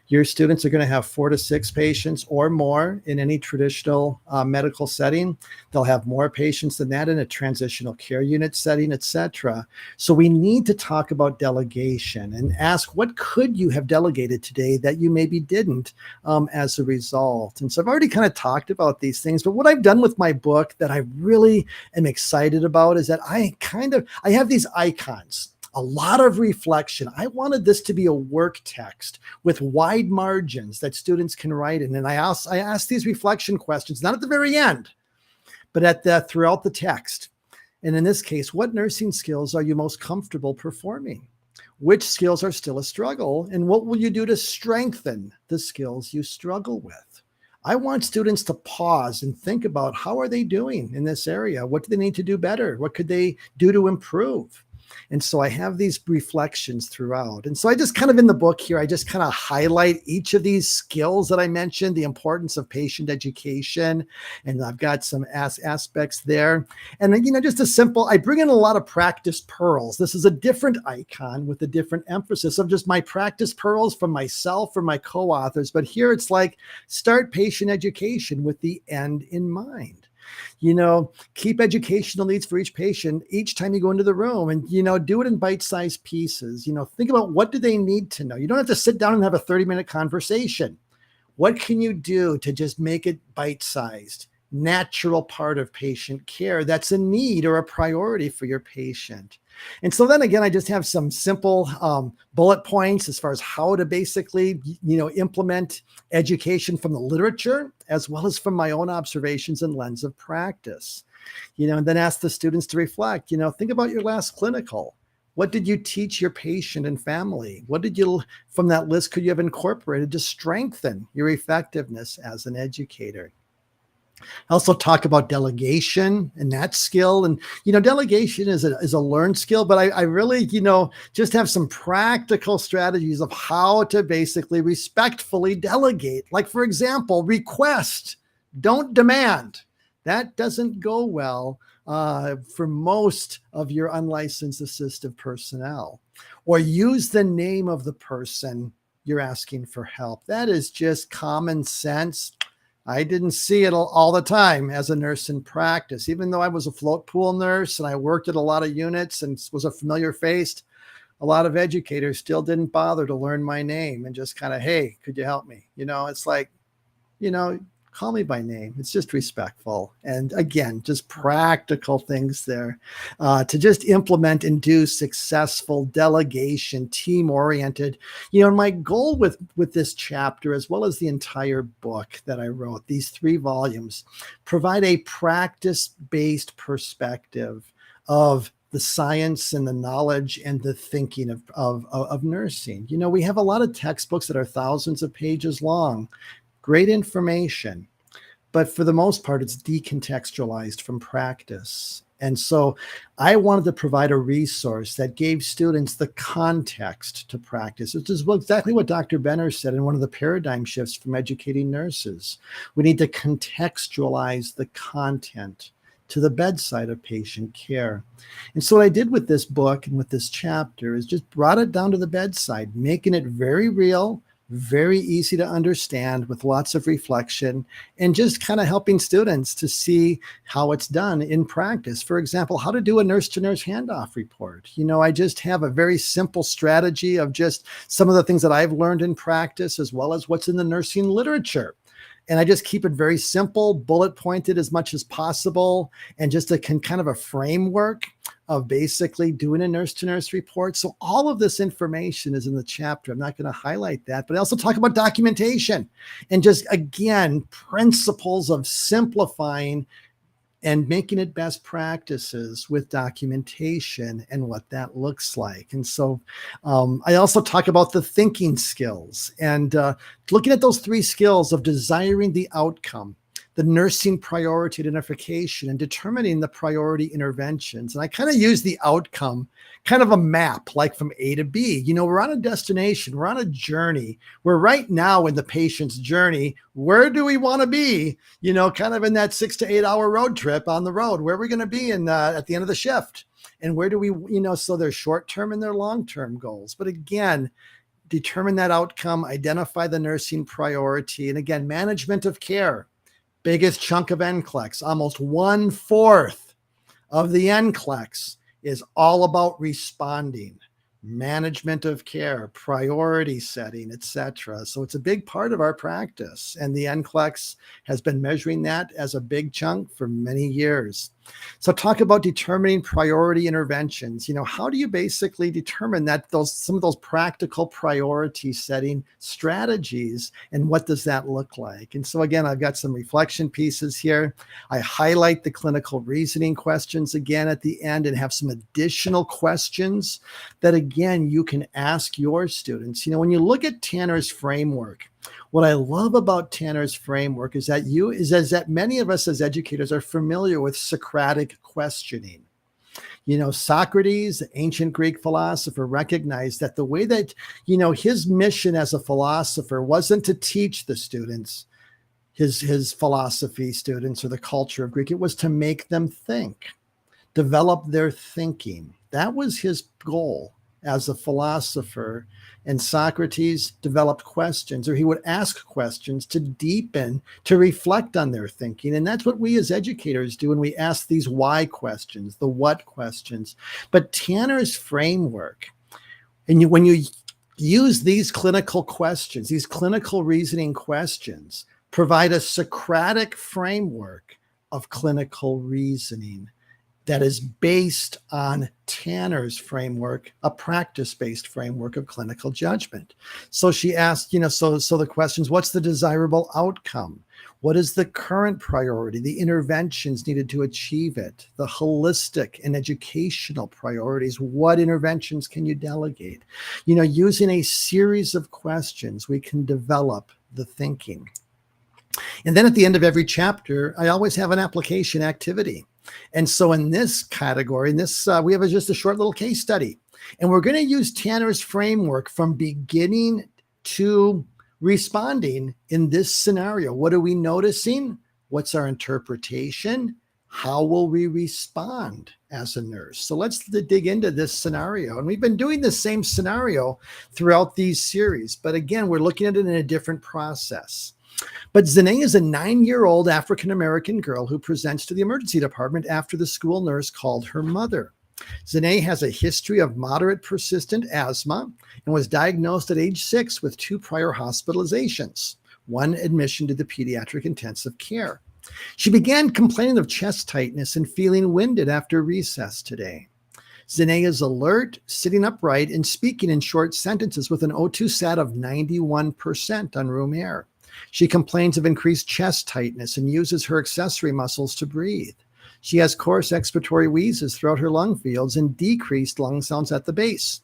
Your students are going to have 4 to 6 patients or more in any traditional medical setting. They'll have more patients than that in a transitional care unit setting, et cetera. So we need to talk about delegation and ask, what could you have delegated today that you maybe didn't as a result? And so I've already kind of talked about these things, but what I've done with my book that I really am excited about is that I have these icons. A lot of reflection. I wanted this to be a work text with wide margins that students can write in. And I asked these reflection questions, not at the very end, but throughout the text. And in this case, what nursing skills are you most comfortable performing? Which skills are still a struggle? And what will you do to strengthen the skills you struggle with? I want students to pause and think about, how are they doing in this area? What do they need to do better? What could they do to improve? And so I have these reflections throughout. And so I just kind of, in the book here, I just kind of highlight each of these skills that I mentioned, the importance of patient education. And I've got some aspects there. And then, just a simple, I bring in a lot of practice pearls. This is a different icon with a different emphasis of just my practice pearls from myself or my co-authors. But here it's like, start patient education with the end in mind. Keep educational needs for each patient each time you go into the room, and, do it in bite-sized pieces. Think about, what do they need to know? You don't have to sit down and have a 30-minute conversation. What can you do to just make it bite-sized, natural part of patient care that's a need or a priority for your patient? And so then again, I just have some simple bullet points as far as how to basically, implement education from the literature, as well as from my own observations and lens of practice. And then ask the students to reflect, think about your last clinical. What did you teach your patient and family? What did you, from that list, could you have incorporated to strengthen your effectiveness as an educator? I also talk about delegation and that skill. And, delegation is a learned skill, but I really, just have some practical strategies of how to basically respectfully delegate. Like, for example, request, don't demand. That doesn't go well for most of your unlicensed assistive personnel. Or use the name of the person you're asking for help. That is just common sense. I didn't see it all the time as a nurse in practice. Even though I was a float pool nurse and I worked at a lot of units and was a familiar face, a lot of educators still didn't bother to learn my name and just kind of, hey, could you help me? It's like, call me by name. It's just respectful. And again, just practical things there to just implement and do successful delegation, team-oriented. My goal with this chapter, as well as the entire book that I wrote, these 3 volumes, provide a practice-based perspective of the science and the knowledge and the thinking of nursing. We have a lot of textbooks that are thousands of pages long. Great information, but for the most part, it's decontextualized from practice. And so I wanted to provide a resource that gave students the context to practice, which is exactly what Dr. Benner said in one of the paradigm shifts from educating nurses. We need to contextualize the content to the bedside of patient care. And so what I did with this book and with this chapter is just brought it down to the bedside, making it very real, very easy to understand with lots of reflection, and just kind of helping students to see how it's done in practice. For example, how to do a nurse-to-nurse handoff report. I just have a very simple strategy of just some of the things that I've learned in practice, as well as what's in the nursing literature. And I just keep it very simple, bullet pointed as much as possible, and just a kind of a framework of basically doing a nurse-to-nurse report. So all of this information is in the chapter. I'm not going to highlight that, but I also talk about documentation and just, again, principles of simplifying and making it best practices with documentation and what that looks like. And so I also talk about the thinking skills and looking at those 3 skills of desiring the outcome, the nursing priority identification, and determining the priority interventions. And I kind of use the outcome, kind of a map, like from A to B. We're on a destination, we're on a journey. We're right now in the patient's journey. Where do we want to be? Kind of in that 6 to 8 hour road trip on the road. Where are we going to be at the end of the shift? And where do we, so there's short-term and their long-term goals. But again, determine that outcome, identify the nursing priority, and again, management of care. Biggest chunk of NCLEX, almost 1/4 of the NCLEX is all about responding, management of care, priority setting, etc. So it's a big part of our practice. And the NCLEX has been measuring that as a big chunk for many years. So talk about determining priority interventions. How do you basically determine that some of those practical priority setting strategies, and what does that look like? And so again, I've got some reflection pieces here. I highlight the clinical reasoning questions again at the end, and have some additional questions that again, you can ask your students. When you look at Tanner's framework, what I love about Tanner's framework is that many of us as educators are familiar with Socratic questioning. Socrates, the ancient Greek philosopher, recognized that the way that, his mission as a philosopher wasn't to teach the students his philosophy students or the culture of Greek. It was to make them think, develop their thinking. That was his goal as a philosopher. And Socrates developed questions, or he would ask questions to deepen, to reflect on their thinking. And that's what we as educators do when we ask these why questions, the what questions. But Tanner's framework, and when you use these clinical questions, these clinical reasoning questions, provide a Socratic framework of clinical reasoning that is based on Tanner's framework, a practice-based framework of clinical judgment. So she asked, so the questions, what's the desirable outcome? What is the current priority, the interventions needed to achieve it, the holistic and educational priorities? What interventions can you delegate? Using a series of questions, we can develop the thinking. And then at the end of every chapter, I always have an application activity. And so in this category, we have just a short little case study. And we're going to use Tanner's framework from beginning to responding in this scenario. What are we noticing? What's our interpretation? How will we respond as a nurse? So let's dig into this scenario. And we've been doing the same scenario throughout these series, but again, we're looking at it in a different process. But Zane is a 9-year-old African-American girl who presents to the emergency department after the school nurse called her mother. Zane has a history of moderate persistent asthma and was diagnosed at age 6 with 2 prior hospitalizations, 1 admission to the pediatric intensive care. She began complaining of chest tightness and feeling winded after recess today. Zane is alert, sitting upright, and speaking in short sentences with an O2 sat of 91% on room air. She complains of increased chest tightness and uses her accessory muscles to breathe. She has coarse expiratory wheezes throughout her lung fields and decreased lung sounds at the base.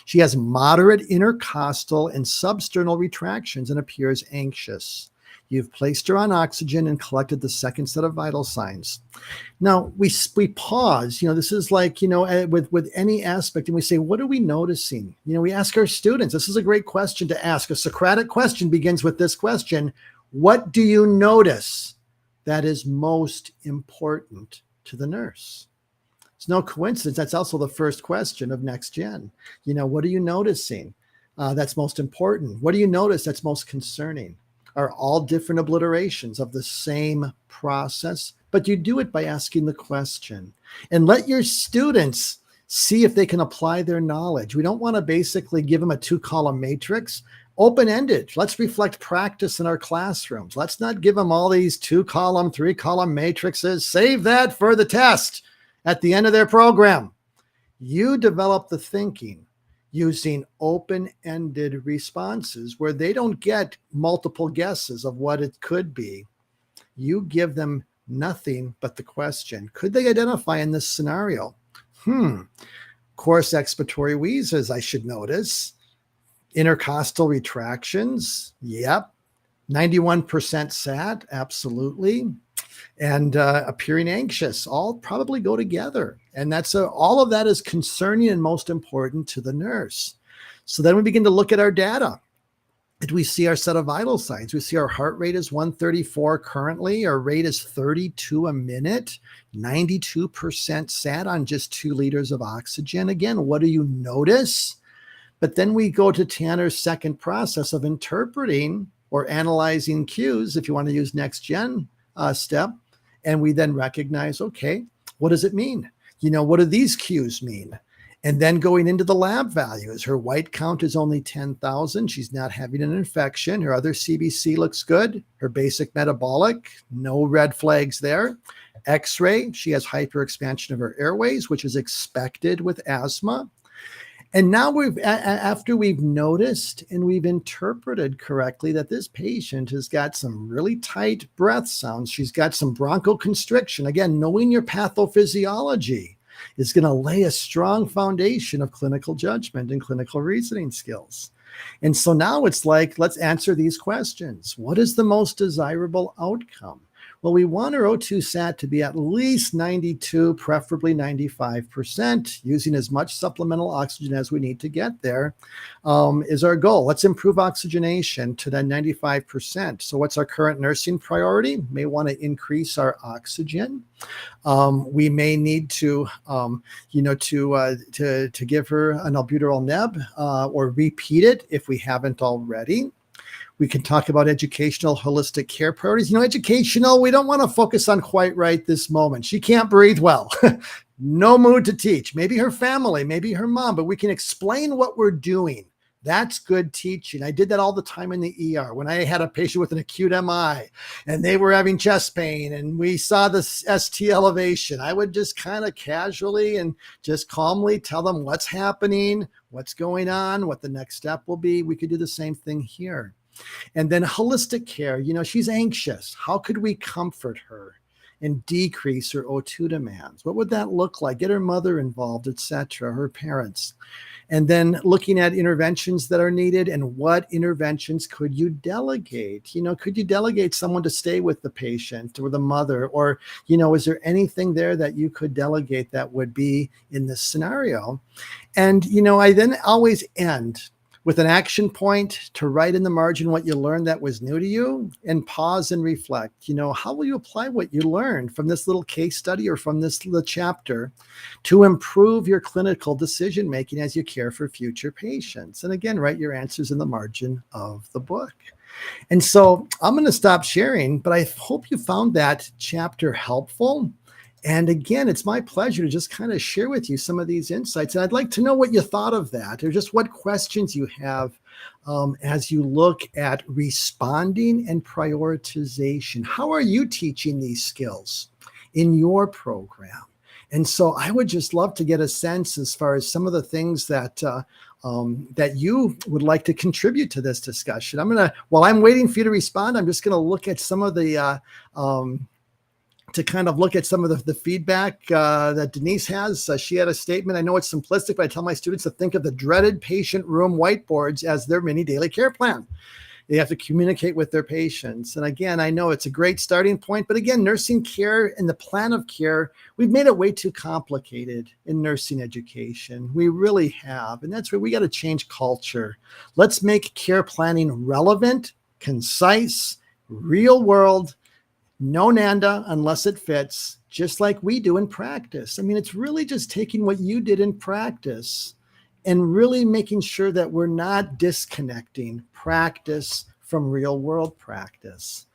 She has moderate intercostal and substernal retractions and appears anxious. You've placed her on oxygen and collected the second set of vital signs. Now, we pause. This is like, with any aspect, and we say, what are we noticing? We ask our students. This is a great question to ask. A Socratic question begins with this question: what do you notice that is most important to the nurse? It's no coincidence. That's also the first question of NextGen. What are you noticing that's most important? What do you notice that's most concerning? Are all different obliterations of the same process, but you do it by asking the question. And let your students see if they can apply their knowledge. We don't want to basically give them a 2-column matrix. Open-ended. Let's reflect practice in our classrooms. Let's not give them all these 2-column, 3-column matrices. Save that for the test at the end of their program. You develop the thinking using open-ended responses where they don't get multiple guesses of what it could be. You give them nothing but the question. Could they identify in this scenario? Coarse expiratory wheezes, I should notice. Intercostal retractions, yep. 91% sat, absolutely. And appearing anxious, all probably go together. And all of that is concerning and most important to the nurse. So then we begin to look at our data. We see our set of vital signs. We see our heart rate is 134 currently. Our rate is 32 a minute, 92% sat on just 2 liters of oxygen. Again, what do you notice? But then we go to Tanner's second process of interpreting or analyzing cues, if you want to use NextGen step. And we then recognize, okay, what does it mean? What do these cues mean? And then going into the lab values, her white count is only 10,000. She's not having an infection. Her other CBC looks good. Her basic metabolic, no red flags there. X-ray, she has hyperexpansion of her airways, which is expected with asthma. And now after we've noticed and we've interpreted correctly that this patient has got some really tight breath sounds, she's got some bronchoconstriction. Again, knowing your pathophysiology is going to lay a strong foundation of clinical judgment and clinical reasoning skills. And so now it's like, let's answer these questions. What is the most desirable outcome? Well, we want our O2 sat to be at least 92, preferably 95%, using as much supplemental oxygen as we need to get there is our goal. Let's improve oxygenation to that 95%. So what's our current nursing priority? May want to increase our oxygen. We may need to, to give her an albuterol neb or repeat it if we haven't already. We can talk about educational holistic care priorities. Educational, we don't want to focus on quite right this moment. She can't breathe well. No mood to teach. Maybe her family, maybe her mom, but we can explain what we're doing. That's good teaching. I did that all the time in the ER when I had a patient with an acute MI and they were having chest pain and we saw the ST elevation. I would just kind of casually and just calmly tell them what's happening, what's going on, what the next step will be. We could do the same thing here. And then holistic care, she's anxious. How could we comfort her and decrease her O2 demands? What would that look like? Get her mother involved, etc., her parents. And then looking at interventions that are needed and what interventions could you delegate? Could you delegate someone to stay with the patient or the mother? Or, is there anything there that you could delegate that would be in this scenario? And, I then always end with an action point to write in the margin what you learned that was new to you, and pause and reflect. How will you apply what you learned from this little case study or from this little chapter to improve your clinical decision making as you care for future patients? And again, write your answers in the margin of the book. And so I'm going to stop sharing, but I hope you found that chapter helpful. And again, it's my pleasure to just kind of share with you some of these insights. And I'd like to know what you thought of that, or just what questions you have as you look at responding and prioritization. How are you teaching these skills in your program? And so I would just love to get a sense as far as some of the things that that you would like to contribute to this discussion. While I'm waiting for you to respond, I'm just going to look at some of the the feedback that Denise has. She had a statement. I know it's simplistic, but I tell my students to think of the dreaded patient room whiteboards as their mini daily care plan. They have to communicate with their patients. And again, I know it's a great starting point, but again, nursing care and the plan of care, we've made it way too complicated in nursing education. We really have. And that's where we got to change culture. Let's make care planning relevant, concise, real world, no NANDA unless it fits, just like we do in practice. I mean, it's really just taking what you did in practice and really making sure that we're not disconnecting practice from real world practice.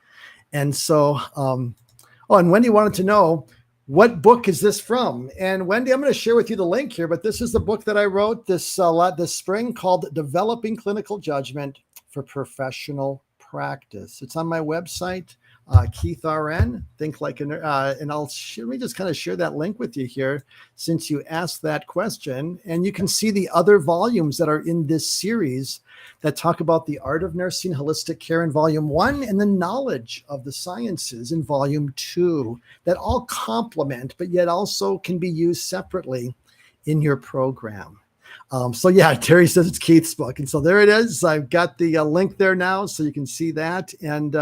And so, and Wendy wanted to know, what book is this from? And Wendy, I'm going to share with you the link here, but this is the book that I wrote this spring called Developing Clinical Judgment for Professional Practice. It's on my website. Keith RN, think like and let me just kind of share that link with you here, since you asked that question. And you can see the other volumes that are in this series that talk about the art of nursing, holistic care in volume 1, and the knowledge of the sciences in volume 2, that all complement, but yet also can be used separately in your program. So yeah, Terry says it's Keith's book. And so there it is. I've got the link there now, so you can see that. And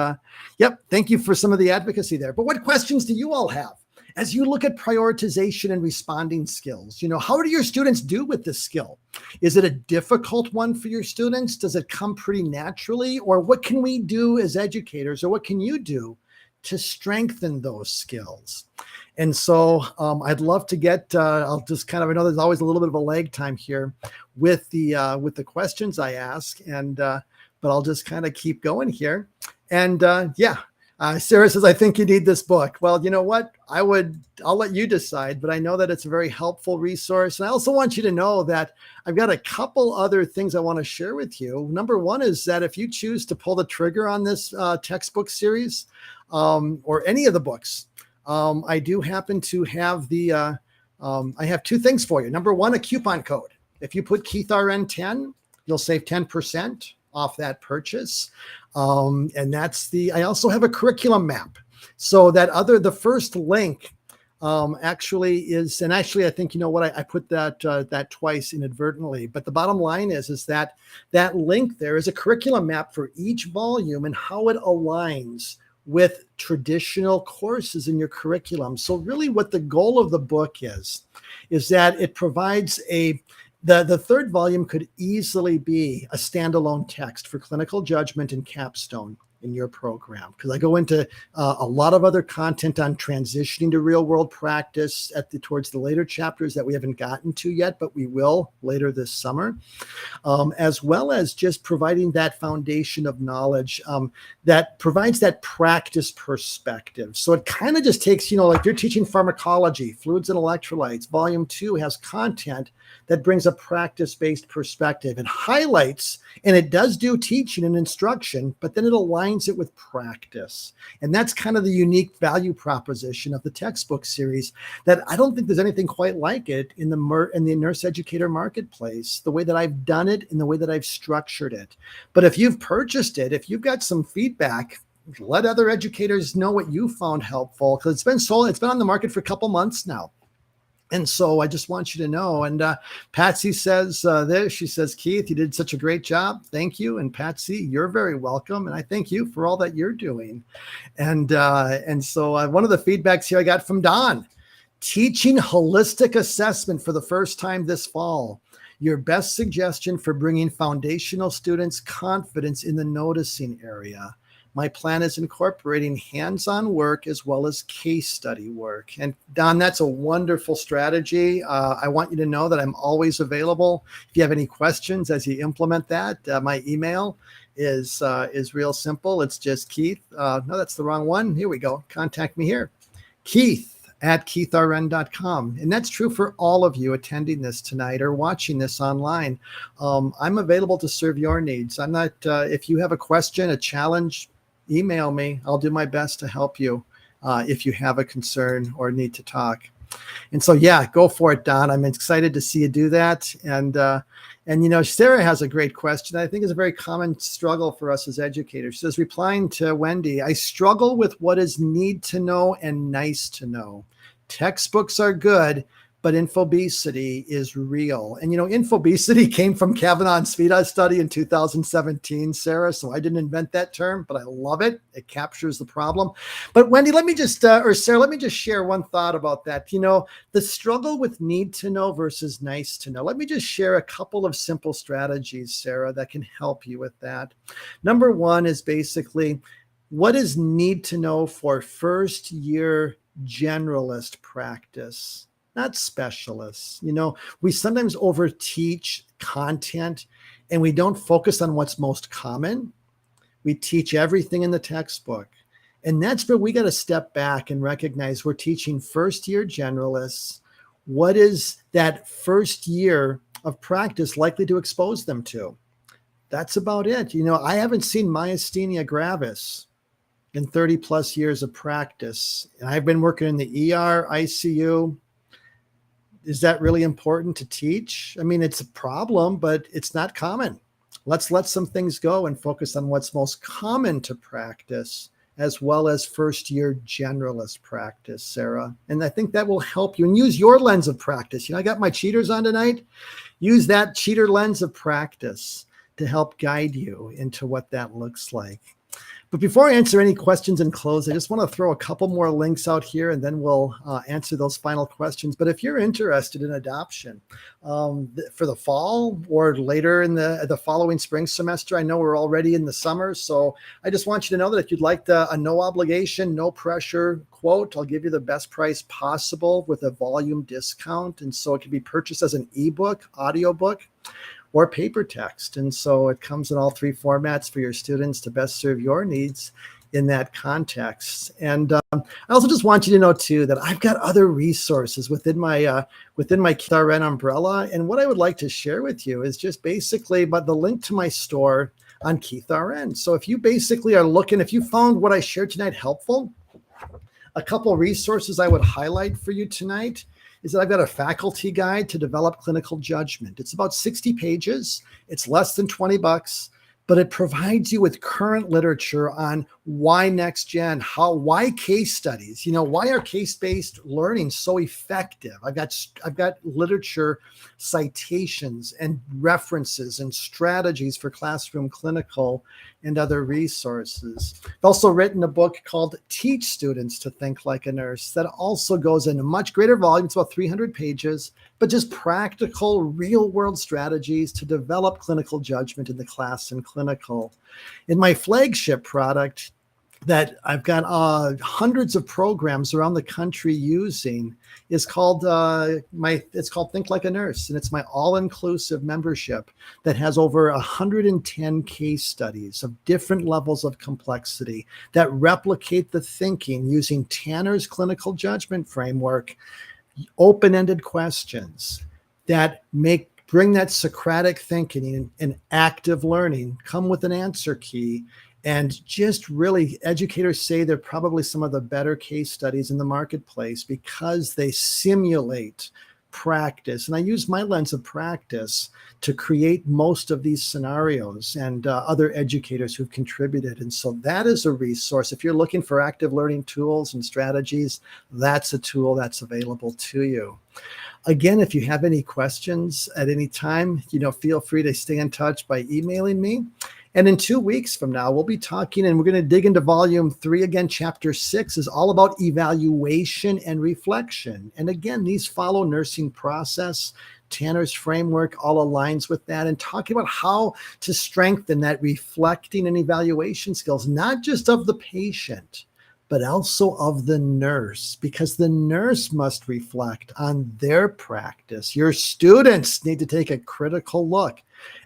yep, thank you for some of the advocacy there. But what questions do you all have as you look at prioritization and responding skills? How do your students do with this skill? Is it a difficult one for your students? Does it come pretty naturally? Or what can we do as educators, or what can you do to strengthen those skills? And so I'd love to get, I'll just I know there's always a little bit of a lag time here with the questions I ask, and but I'll just kind of keep going here. And Sarah says, I think you need this book. Well, you know what? I'll let you decide, but I know that it's a very helpful resource. And I also want you to know that I've got a couple other things I want to share with you. Number one is that if you choose to pull the trigger on this textbook series or any of the books, I do happen to have I have two things for you. Number one, a coupon code. If you put KeithRN10, you'll save 10% off that purchase. And I also have a curriculum map. So the first link actually is, and actually I think, I put that twice inadvertently, but the bottom line is that link there is a curriculum map for each volume and how it aligns with traditional courses in your curriculum. So really what the goal of the book is that it provides the third volume could easily be a standalone text for clinical judgment and capstone in your program, because I go into a lot of other content on transitioning to real world practice towards the later chapters that we haven't gotten to yet, but we will later this summer, as well as just providing that foundation of knowledge that provides that practice perspective. So it kind of just takes, like you're teaching pharmacology, fluids and electrolytes. Volume 2 has content that brings a practice-based perspective. It highlights, and it does do teaching and instruction, but then it aligns it with practice. And that's kind of the unique value proposition of the textbook series, that I don't think there's anything quite like it in the nurse educator marketplace, the way that I've done it and the way that I've structured it. But if you've purchased it, if you've got some feedback, let other educators know what you found helpful, because it's been on the market for a couple months now. And so I just want you to know. And Patsy says she says, Keith, you did such a great job. Thank you. And Patsy, you're very welcome. And I thank you for all that you're doing. And so one of the feedbacks here I got from Don, teaching holistic assessment for the first time this fall. your best suggestion for bringing foundational students confidence in the noticing area. My plan is incorporating hands-on work as well as case study work. And Don, that's a wonderful strategy. I want you to know that I'm always available. If you have any questions as you implement that, my email is real simple. It's just Keith. No, that's the wrong one. Here we go. Contact me here. Keith@keithrn.com. And that's true for all of you attending this tonight or watching this online. I'm available to serve your needs. I'm not, if you have a question, a challenge, email me. I'll do my best to help you if you have a concern or need to talk. And so, yeah, go for it, Don. I'm excited to see you do that. And you know, Sarah has a great question. I think is a very common struggle for us as educators. She says, replying to Wendy, I struggle with what is need to know and nice to know. Textbooks are good, but infobesity is real. And, you know, infobesity came from Kavanaugh and Svita's study in 2017, Sarah. So I didn't invent that term, but I love it. It captures the problem. But Wendy, let me just, or Sarah, let me just share one thought about that. You know, the struggle with need to know versus nice to know. Let me just share a couple of simple strategies, Sarah, that can help you with that. Number one is basically, what is need to know for first year generalist practice? Not specialists. You know, we sometimes overteach content and we don't focus on what's most common. We teach everything in the textbook. And that's where we got to step back and recognize we're teaching first year generalists. What is that first year of practice likely to expose them to? That's about it. You know, I haven't seen myasthenia gravis in 30 plus years of practice. And I've been working in the ER, ICU. Is that really important to teach? I mean, it's a problem, but it's not common. Let's let some things go and focus on what's most common to practice, as well as first year generalist practice, Sarah. And I think that will help you, and use your lens of practice. You know, I got my cheaters on tonight. Use that cheater lens of practice to help guide you into what that looks like. But before I answer any questions and close, I just want to throw a couple more links out here, and then we'll answer those final questions. But if you're interested in adoption for the fall or later in the following spring semester, I know we're already in the summer. So I just want you to know that if you'd like a no obligation, no pressure quote, I'll give you the best price possible with a volume discount. And so it can be purchased as an ebook, audiobook, or paper text. And so it comes in all three formats for your students to best serve your needs in that context. And I also just want you to know too, that I've got other resources within my Keith RN umbrella. And what I would like to share with you is just basically about the link to my store on Keith RN. So if you basically are looking, if you found what I shared tonight helpful, a couple resources I would highlight for you tonight is that I've got a faculty guide to develop clinical judgment. It's about 60 pages. It's less than $20, but it provides you with current literature on why NextGen, why case studies, you know, why are case-based learning so effective? I've got literature citations and references and strategies for classroom clinical and other resources. I've also written a book called Teach Students to Think Like a Nurse that also goes into much greater volume. It's about 300 pages, but just practical real world strategies to develop clinical judgment in the class and clinical. In my flagship product that I've got hundreds of programs around the country using is called it's called Think Like a Nurse, and it's my all-inclusive membership that has over 110 case studies of different levels of complexity that replicate the thinking using Tanner's clinical judgment framework, open-ended questions that bring that Socratic thinking and active learning, come with an answer key. And just really, educators say they're probably some of the better case studies in the marketplace because they simulate practice. And I use my lens of practice to create most of these scenarios, and other educators who've contributed. And so that is a resource. If you're looking for active learning tools and strategies, that's a tool that's available to you. Again, if you have any questions at any time, you know, feel free to stay in touch by emailing me. And in 2 weeks from now, we'll be talking, and we're going to dig into volume 3 again. Chapter 6 is all about evaluation and reflection. And again, these follow nursing process. Tanner's framework all aligns with that, and talking about how to strengthen that reflecting and evaluation skills, not just of the patient, but also of the nurse, because the nurse must reflect on their practice. Your students need to take a critical look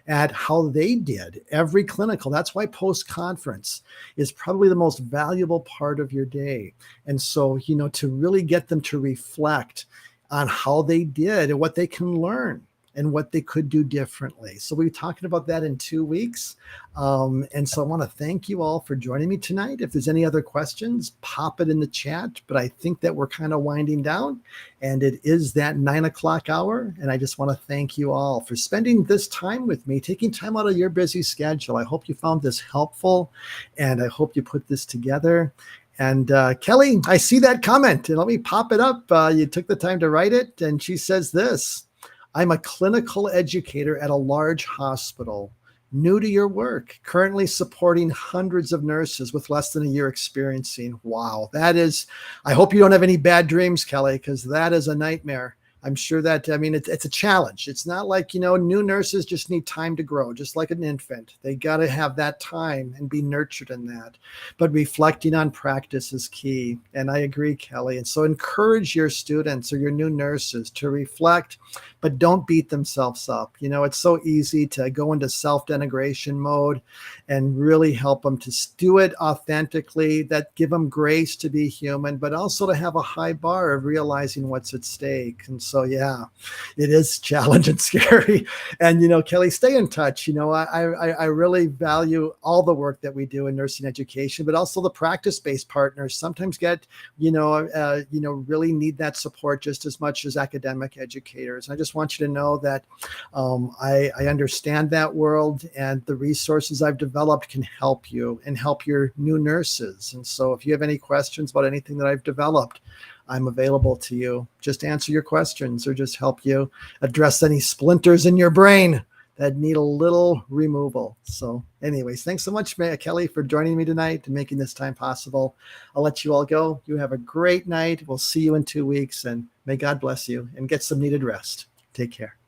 at how they did every clinical. That's why post-conference is probably the most valuable part of your day. And so, to really get them to reflect on how they did and what they can learn and what they could do differently. So we'll be talking about that in 2 weeks. And so I want to thank you all for joining me tonight. If there's any other questions, pop it in the chat. But I think that we're kind of winding down, and it is that 9 o'clock hour. And I just want to thank you all for spending this time with me, taking time out of your busy schedule. I hope you found this helpful, and I hope you put this together. And Kelly, I see that comment, and let me pop it up. You took the time to write it, and she says this: I'm a clinical educator at a large hospital, new to your work, currently supporting hundreds of nurses with less than a year experiencing. Wow, that is, I hope you don't have any bad dreams, Kelly, because that is a nightmare. I'm sure that, it's a challenge. It's not like, new nurses just need time to grow, just like an infant. They got to have that time and be nurtured in that. But reflecting on practice is key. And I agree, Kelly. And so encourage your students or your new nurses to reflect, but don't beat themselves up. It's so easy to go into self-denigration mode, and really help them to do it authentically, that give them grace to be human, but also to have a high bar of realizing what's at stake. And so, yeah, it is challenging and scary. And, Kelly, stay in touch. I really value all the work that we do in nursing education, but also the practice-based partners sometimes get, really need that support just as much as academic educators. And I just want you to know that I understand that world, and the resources I've developed can help you and help your new nurses. And so if you have any questions about anything that I've developed, I'm available to you. Just answer your questions or just help you address any splinters in your brain that need a little removal. So anyways, thanks so much, Kelly, for joining me tonight and making this time possible. I'll let you all go. You have a great night. We'll see you in 2 weeks, and may God bless you and get some needed rest. Take care.